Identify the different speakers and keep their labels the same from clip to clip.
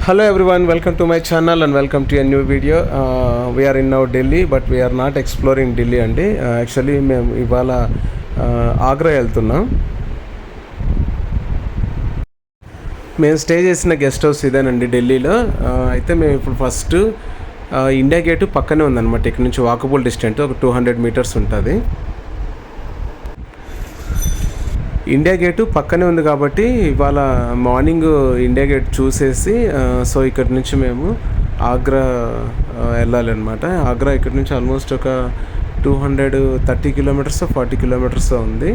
Speaker 1: Hello everyone, welcome to my channel and welcome to a new video. We are in now Delhi, but we are not exploring Delhi andi. Actually మేము ఇవాళ ఆగ్రా వెళ్తున్నాం. మేము stay చేసిన guest house ఇదేనండి ఢిల్లీలో. అయితే మేము ఇప్పుడు ఫస్ట్ ఇండియా గేటు పక్కనే ఉందన్నమాట. ఇక్కడ నుంచి వాకబుల్ డిస్టెంట్ ఒక 200 మీటర్స్ ఉంటుంది. ఇండియా గేటు పక్కనే ఉంది కాబట్టి ఇవాళ మార్నింగ్ ఇండియా గేట్ చూసేసి సో ఇక్కడ నుంచి మేము ఆగ్రా వెళ్ళాలన్నమాట. ఆగ్రా ఇక్కడ నుంచి ఆల్మోస్ట్ ఒక 230 కిలోమీటర్స్ 40 కిలోమీటర్స్ ఉంది.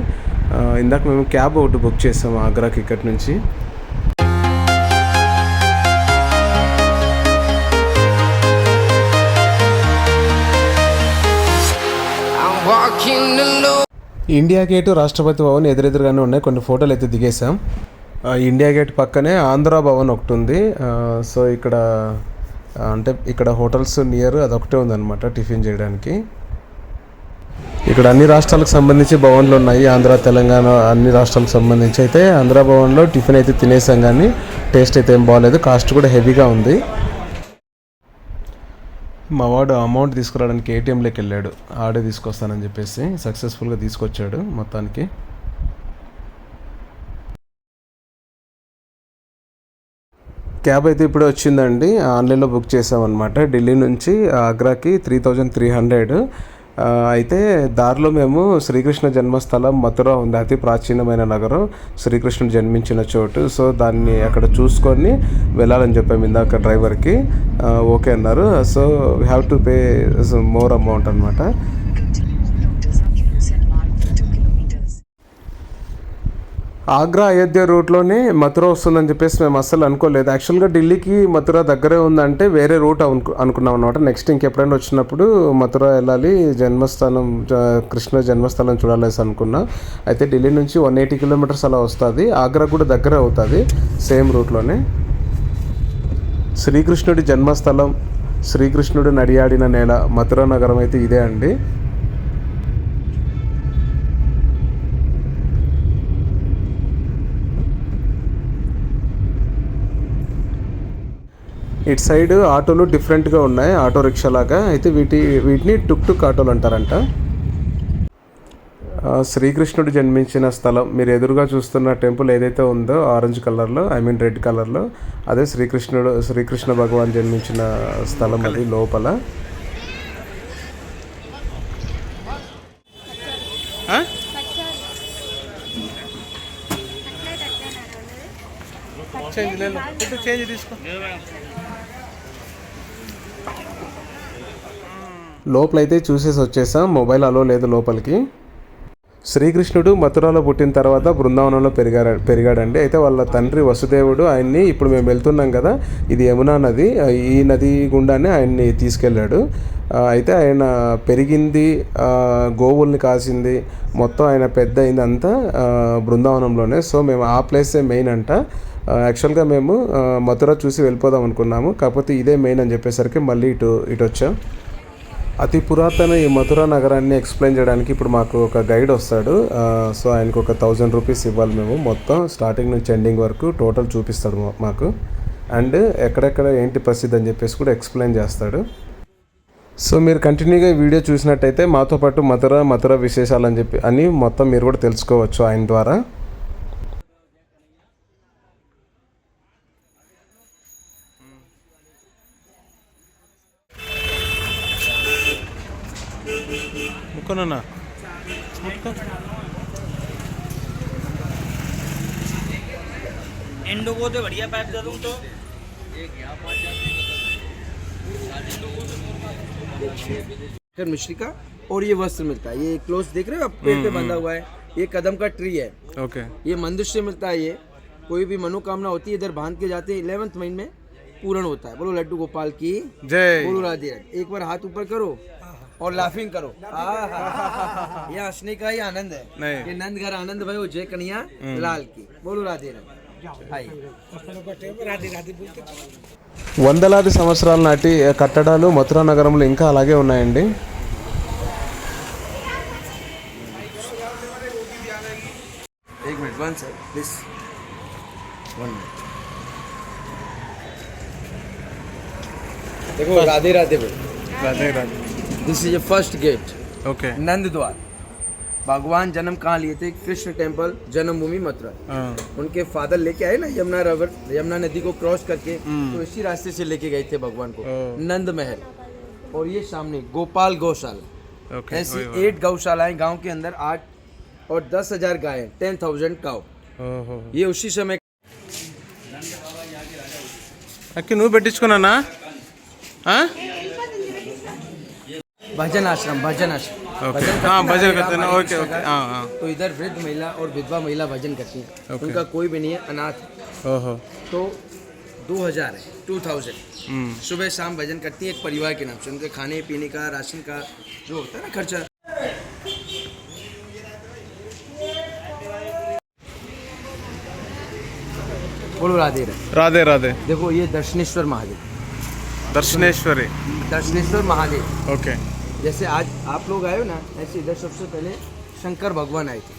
Speaker 1: ఇందాక మేము క్యాబ్ ఒకటి బుక్ చేసాము ఆగ్రాకి ఇక్కడ నుంచి. ఇండియా గేటు రాష్ట్రపతి భవన్ ఎదురెదురుగానే ఉన్నాయి. కొన్ని ఫోటోలు అయితే దిగేసాం. ఇండియా గేట్ పక్కనే ఆంధ్ర భవన్ ఒకటి ఉంది. సో ఇక్కడ అంటే ఇక్కడ హోటల్స్ నియర్ అదొకటే ఉందన్నమాట టిఫిన్ చేయడానికి. ఇక్కడ అన్ని రాష్ట్రాలకు సంబంధించి భవన్లు ఉన్నాయి. ఆంధ్ర తెలంగాణ అన్ని రాష్ట్రాలకు సంబంధించి. అయితే ఆంధ్ర భవన్లో టిఫిన్ అయితే తినేసాం కానీ టేస్ట్ అయితే ఏం బాగోలేదు. కాస్ట్ కూడా హెవీగా ఉంది. మా వాడు అమౌంట్ తీసుకురావడానికి ఏటీఎంలోకి వెళ్ళాడు. ఆడే తీసుకొస్తానని చెప్పేసి సక్సెస్ఫుల్గా తీసుకొచ్చాడు మొత్తానికి. క్యాబ్ అయితే ఇప్పుడే వచ్చిందండి. ఆన్లైన్లో బుక్ చేసామన్నమాట. ఢిల్లీ నుంచి ఆగ్రాకి 3300. అయితే దారిలో మేము శ్రీకృష్ణ జన్మస్థలం మథుర ఉంది. అతి ప్రాచీనమైన నగరం, శ్రీకృష్ణుడు జన్మించిన చోటు. సో దాన్ని అక్కడ చూసుకొని వెళ్ళాలని చెప్పాము ఇందాక డ్రైవర్కి. ఓకే అన్నారు. So we have to pay more amount అనమాట. ఆగ్రా అయోధ్య రూట్లోనే మథుర వస్తుందని చెప్పేసి మేము అస్సలు అనుకోలేదు. యాక్చువల్గా ఢిల్లీకి మథుర దగ్గరే ఉందంటే వేరే రూట్ అనుకున్నాం అనమాట. నెక్స్ట్ ఇంకెప్పుడైనా వచ్చినప్పుడు మథుర వెళ్ళాలి, జన్మస్థానం కృష్ణ జన్మస్థలం చూడాలేసి అనుకున్నా. అయితే ఢిల్లీ నుంచి 180 కిలోమీటర్స్ అలా వస్తుంది. ఆగ్రా కూడా దగ్గరే అవుతుంది సేమ్ రూట్లోనే. శ్రీకృష్ణుడి జన్మస్థలం, శ్రీకృష్ణుడు నడియాడిన నేల మథుర నగరం అయితే ఇదే అండి. ఇటు సైడ్ ఆటోలు డిఫరెంట్గా ఉన్నాయి, ఆటో రిక్షా లాగా. అయితే వీటిని టుక్ టుక్ ఆటోలు అంటారంట. శ్రీకృష్ణుడు జన్మించిన స్థలం మీరు ఎదురుగా చూస్తున్న టెంపుల్ ఏదైతే ఉందో ఆరెంజ్ కలర్లో, రెడ్ కలర్లో, అదే శ్రీకృష్ణ భగవాన్ జన్మించిన స్థలం. అది లోపల. లోపలైతే చూసేసి వచ్చేసాం. మొబైల్ అలో లేదు లోపలికి. శ్రీకృష్ణుడు మథురాలో పుట్టిన తర్వాత బృందావనంలో పెరిగాడండి. అయితే వాళ్ళ తండ్రి వసుదేవుడు ఆయన్ని, ఇప్పుడు మేము వెళ్తున్నాం కదా ఇది యమునా నది, ఈ నది గుండానే ఆయన్ని తీసుకెళ్ళాడు. అయితే ఆయన పెరిగింది, గోవుల్ని కాసింది, మొత్తం ఆయన పెద్ద అయింది అంతా బృందావనంలోనే. సో మేము ఆ ప్లేసే మెయిన్ అంట. యాక్చువల్గా మేము మథుర చూసి వెళ్ళిపోదాం అనుకున్నాము, కాకపోతే ఇదే మెయిన్ అని చెప్పేసరికి మళ్ళీ ఇటు వచ్చాం. అతి పురాతన ఈ మథురా నగరాన్ని ఎక్స్ప్లెయిన్ చేయడానికి ఇప్పుడు మాకు ఒక గైడ్ వస్తాడు. సో ఆయనకు ఒక 1000 రూపీస్ ఇవ్వాలి మేము. మొత్తం స్టార్టింగ్ నుంచి ఎండింగ్ వరకు టోటల్ చూపిస్తాడు మాకు. అండ్ ఎక్కడెక్కడ ఏంటి ప్రసిద్ధి అని చెప్పేసి కూడా ఎక్స్ప్లెయిన్ చేస్తాడు. సో మీరు కంటిన్యూగా వీడియో చూసినట్టయితే మాతో పాటు మథుర విశేషాలు అని మొత్తం మీరు కూడా తెలుసుకోవచ్చు ఆయన ద్వారా.
Speaker 2: इंडोगो तो बढ़िया पाइप दे दूं तो मिश्री का। और ये वस्त्र मिलता है, ये क्लोज देख रहे हो आप, पेड़ पे बंधा हुआ है, ये कदम का ट्री है।
Speaker 1: ओके।
Speaker 2: ये मंदिर से मिलता है। ये कोई भी मनोकामना होती है इधर बांध के जाते हैं, 11th महीने में पूर्ण होता है। बोलो लड्डू गोपाल की
Speaker 1: जय।
Speaker 2: बोलो राधे। एक बार हाथ ऊपर करो और लाफिंग करो। ये हंसने का ही आनंद है। ये नंद घर आनंद भाई जय कन्हैया लाल की। बोलो राधे राधे।
Speaker 1: వందలాది సంవత్సరాల నాటి కట్టడాలు మథురా నగరంలో ఇంకా అలాగే ఉన్నాయండి.
Speaker 2: एक मिनट, 1 सेकंड प्लीज, 1 मिनट। देखो राधे राधे बोल।
Speaker 1: Radhe Radhe.
Speaker 2: This is a first gate
Speaker 1: okay.
Speaker 2: Nand Dwar. भगवान जन्म कहाँ लिए थे? कृष्ण टेम्पल जन्मभूमि मथुरा। उनके फादर लेके आए ना यमुना नदी को क्रॉस करके, तो इसी रास्ते से लेके गए थे भगवान को। नंद महल और ये सामने गोपाल गौशाला।
Speaker 1: ఓకే.
Speaker 2: ऐसी 8 गौशालाएं गांव के अंदर, 8 और 10,000 गायें, 10,000 काउ।
Speaker 1: ఓహో.
Speaker 2: ये उसी समय
Speaker 1: అక్కి నువ్వు పెట్టించుకున్నానా?
Speaker 2: भजन आश्रम
Speaker 1: ఓకే.
Speaker 2: भजन
Speaker 1: భజన
Speaker 2: करती
Speaker 1: करते ना.
Speaker 2: हैं,
Speaker 1: ఓకే ఓకే.
Speaker 2: तो इधर वृद्ध महिला और विधवा महिला भजन करती हैं।
Speaker 1: ओके।
Speaker 2: उनका कोई भी नहीं है, अनाथ है।
Speaker 1: ఓహో.
Speaker 2: तो 2000 है, 2000 सुबह शाम भजन करती है एक परिवार के नाम से। उनके खाने पीने का, राशन का जो होता है ना खर्चा। बोलो राधे राधे।
Speaker 1: రాధే రాధే.
Speaker 2: देखो ये दर्शनेश्वर महादेव,
Speaker 1: దర్శనేశ్వరి.
Speaker 2: दर्शनेश्वर महादेव।
Speaker 1: ఓకే.
Speaker 2: जैसे आज आप लोग आए हो ना, ऐसे इधर सबसे पहले शंकर भगवान आए थे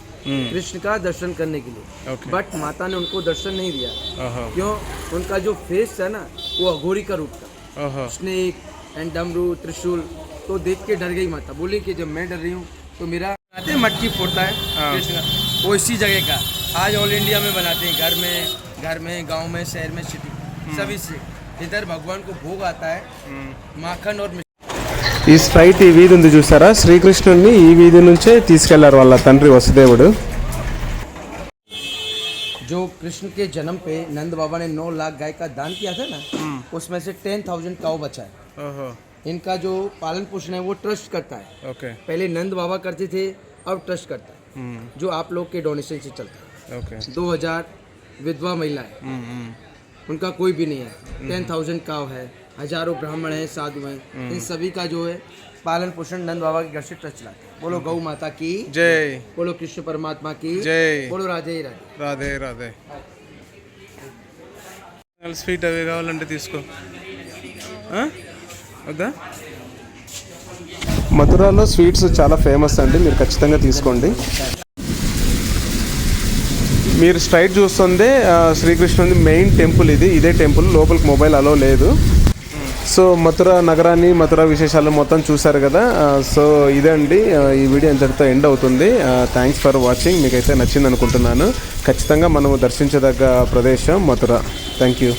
Speaker 2: कृष्ण का दर्शन करने के लिए।
Speaker 1: ओके.
Speaker 2: बट माता ने उनको दर्शन नहीं दिया।
Speaker 1: ఓహో.
Speaker 2: क्यों? उनका जो फेस है ना, वो अघोरी का रूप था।
Speaker 1: ఓహో.
Speaker 2: स्नेक एंड डमरू त्रिशूल, तो देख के डर गई माता। बोली कि जब मैं डर रही हूँ तो मेरा आते मटकी फोड़ता है कृष्ण का, वो इसी जगह का। आज ऑल इंडिया में बनाते हैं, घर में गांव में, शहर में, सिटी, सभी से। इधर भगवान को भोग आता है माखन और
Speaker 1: ఈ స్ట్రైట్ ఈ వీధి ఉంది చూసారా, శ్రీకృష్ణుడిని ఈ వీధి నుంచే తీసుకెళ్లారు వాళ్ళ తండ్రి వసుదేవుడు.
Speaker 2: जो कृष्ण के जन्म पे नंद बाबा ने 9 लाख गाय का दान किया था ना, उसमें से 10,000 काऊ बचा है।
Speaker 1: ఓహో.
Speaker 2: इनका जो पालन पोषण है वो ट्रस्ट करता है।
Speaker 1: ఓకే.
Speaker 2: पहले नंद बाबा करते थे, अब ट्रस्ट करता है, जो आप लोग के डोनेशन से चलता है।
Speaker 1: ఓకే.
Speaker 2: 2000 विधवा महिलाएं, उनका कोई भी नहीं है। 10,000 काव है, हजारों ब्राह्मण हैं, साधु हैं, इन सभी का जो है पालन पोषण नंद बाबा के घर से ट्रस्ट चलाते हैं। बोलो गौ माता की
Speaker 1: జై.
Speaker 2: बोलो कृष्ण परमात्मा की
Speaker 1: జై.
Speaker 2: बोलो राधे राधे।
Speaker 1: రాధే రాధే. స్వీట్ అవి కావాలంటే తీసుకో. వద్దా? మథురాలో స్వీట్స్ చాలా ఫేమస్ అండి, మీరు ఖచ్చితంగా తీసుకోండి. మీరు స్ట్రైట్ చూస్తుంది శ్రీకృష్ణుడి మెయిన్ టెంపుల్ ఇది. ఇదే టెంపుల్, లోపలికి మొబైల్ అలో లేదు. సో మథుర నగరాన్ని, మథుర విశేషాలు మొత్తం చూశారు కదా. సో ఇదే అండి ఈ వీడియో ఇంతటితో ఎండ్ అవుతుంది. Thanks for watching. మీకైతే నచ్చింది అనుకుంటున్నాను. ఖచ్చితంగా మనము దర్శించదగ్గ ప్రదేశం మథుర. Thank you.